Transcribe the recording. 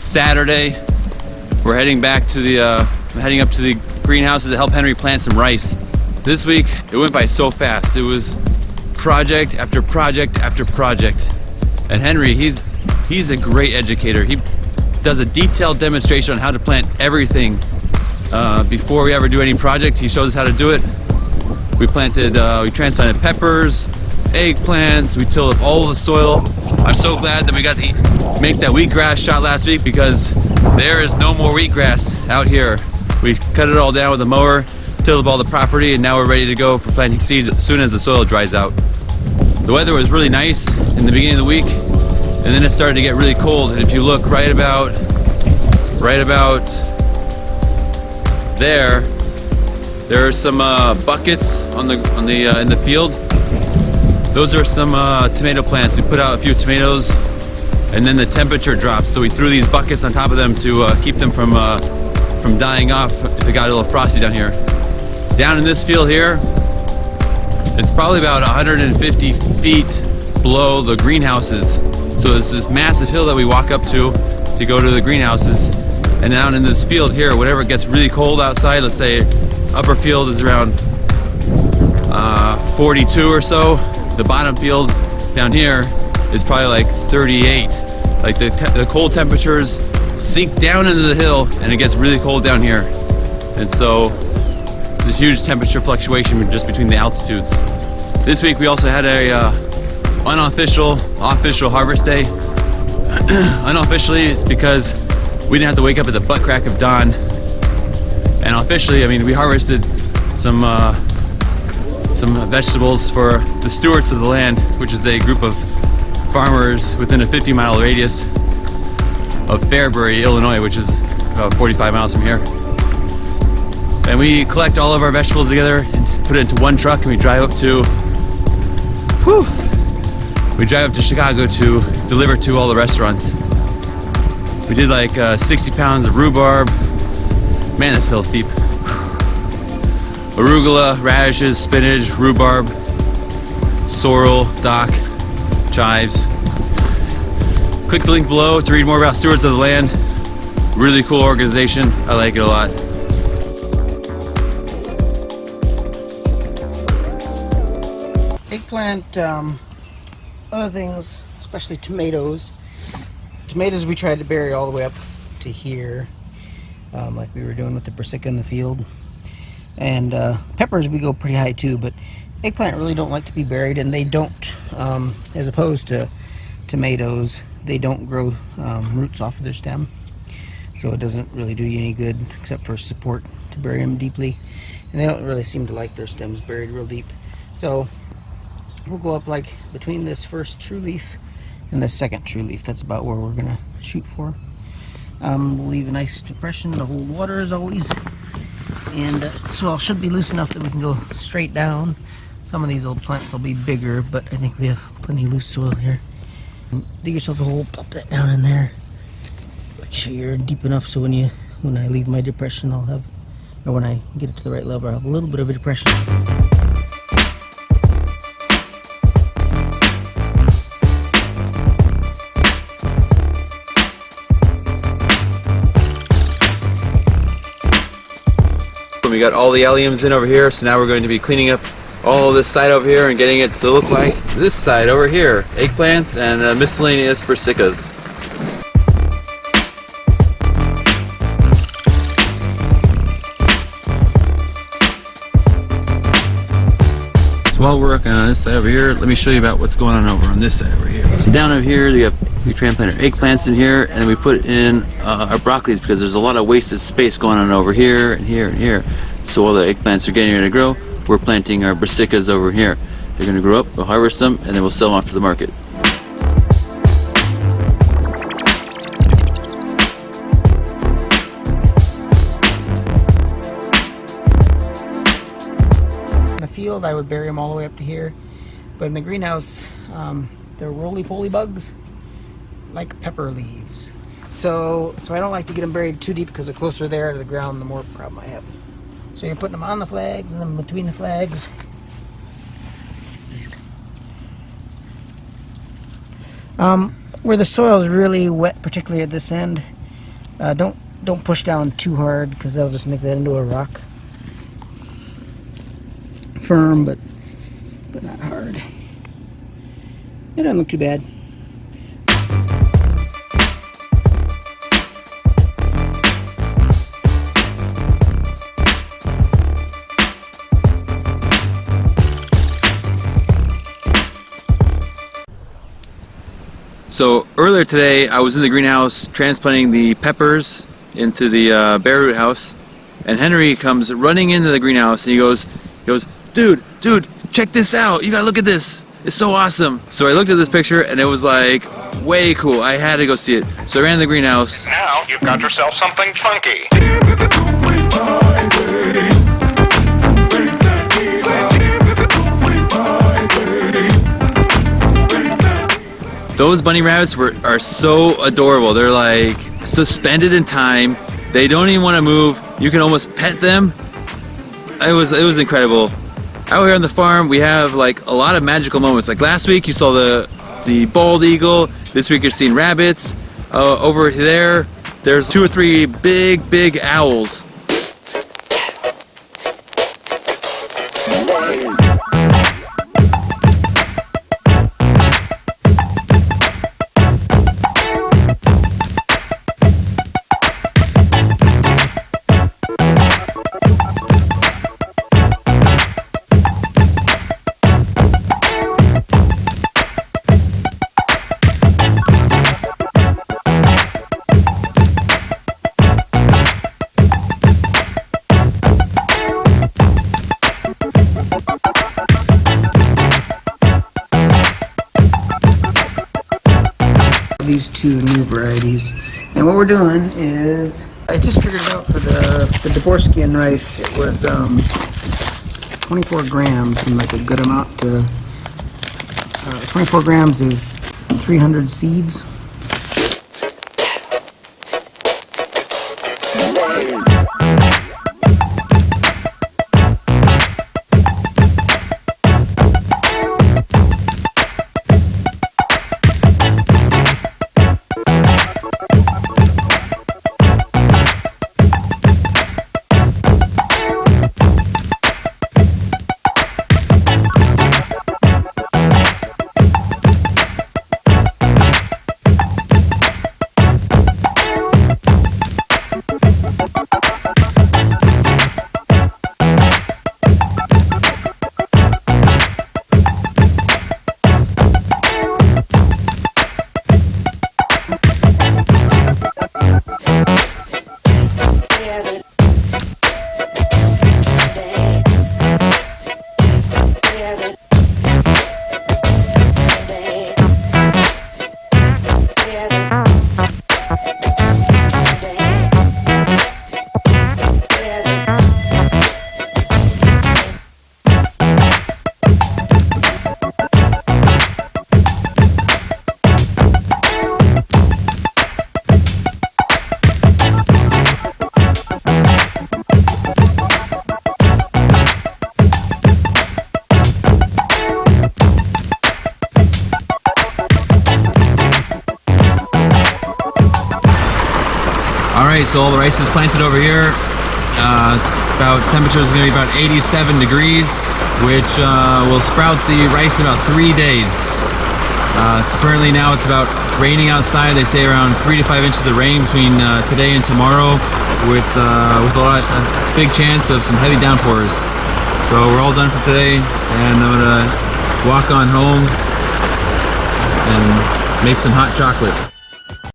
Saturday. We're heading back to the heading up to the greenhouses to help Henry plant some rice. This week it went by so fast. It was project after project after project. And Henry, he's a great educator. He does a detailed demonstration on how to plant everything before we ever do any project. He shows us how to do it. We transplanted peppers, eggplants, we tilled up all of the soil. I'm so glad that we got to make that wheatgrass shot last week, because there is no more wheatgrass out here. We cut it all down with a mower, tilled up all the property, and now we're ready to go for planting seeds as soon as the soil dries out. The weather was really nice in the beginning of the week, and then it started to get really cold. And if you look right about there are some buckets in the field. Those are some tomato plants. We put out a few tomatoes, and then the temperature dropped, so we threw these buckets on top of them to keep them from dying off if it got a little frosty down here. Down in this field here, it's probably about 150 feet below the greenhouses. So it's this massive hill that we walk up to go to the greenhouses. And down in this field here, whenever it gets really cold outside, let's say upper field is around 42 or so, the bottom field down here is probably like 38. Like the cold temperatures sink down into the hill, and it gets really cold down here. And so there's huge temperature fluctuation just between the altitudes. This week we also had a official harvest day. Unofficially, it's because we didn't have to wake up at the butt crack of dawn. And officially, I mean, we harvested some vegetables for the stewards of the land, which is a group of farmers within a 50-mile radius of Fairbury, Illinois, which is about 45 miles from here. And we collect all of our vegetables together and put it into one truck, and we drive up to Chicago to deliver to all the restaurants. We did like 60 pounds of rhubarb. Man, this hill's steep. Arugula, radishes, spinach, rhubarb, sorrel, dock, chives. Click the link below to read more about Stewards of the Land. Really cool organization. I like it a lot. Eggplant, other things, especially tomatoes. Tomatoes we tried to bury all the way up to here, like we were doing with the brassica in the field. And peppers we go pretty high too, but eggplant really don't like to be buried, and they don't, as opposed to tomatoes, they don't grow roots off of their stem. So it doesn't really do you any good except for support to bury them deeply. And they don't really seem to like their stems buried real deep. So we'll go up like between this first true leaf and the second true leaf. That's about where we're gonna shoot for. We'll leave a nice depression to hold water as always. And soil should be loose enough that we can go straight down. Some of these old plants will be bigger, but I think we have plenty of loose soil here. Dig yourself a hole, plop that down in there. Make sure you're deep enough so when I leave my depression, I'll have, or when I get it to the right level, I'll have a little bit of a depression. We got all the alliums in over here, so now we're going to be cleaning up all this side over here and getting it to look like this side over here. Eggplants and miscellaneous brassicas. So while we're working on this side over here, let me show you about what's going on over on this side over here. So down over here, we transplanted eggplants in here, and we put in our broccolis because there's a lot of wasted space going on over here and here and here. So while the eggplants are getting ready to grow, we're planting our brassicas over here. They're going to grow up, we'll harvest them, and then we'll sell them off to the market. In the field, I would bury them all the way up to here, but in the greenhouse, they're roly-poly bugs, like pepper leaves. So I don't like to get them buried too deep, because the closer they are to the ground, the more problem I have. So you're putting them on the flags and then between the flags. Where the soil is really wet, particularly at this end, Don't push down too hard because that'll just make that into a rock. Firm, but not hard. It doesn't look too bad. So earlier today, I was in the greenhouse transplanting the peppers into the bare root house, and Henry comes running into the greenhouse and he goes, dude, check this out! You gotta look at this! It's so awesome! So I looked at this picture and it was like way cool. I had to go see it. So I ran to the greenhouse. Now you've got yourself something funky. Those bunny rabbits are so adorable. They're like suspended in time. They don't even want to move. You can almost pet them. It was incredible. Out here on the farm, we have like a lot of magical moments. Like last week, you saw the bald eagle. This week, you're seeing rabbits. Over there's 2 or 3 big owls. These 2 new varieties, and what we're doing is I just figured it out for the Dvorsky rice. It was 24 grams seemed like a good amount to 24 grams is 300 seeds. Alright, so all the rice is planted over here. Temperature is going to be about 87 degrees, which will sprout the rice in about 3 days. So currently now it's raining outside. They say around 3 to 5 inches of rain between today and tomorrow, with a big chance of some heavy downpours. So we're all done for today, and I'm gonna walk on home and make some hot chocolate.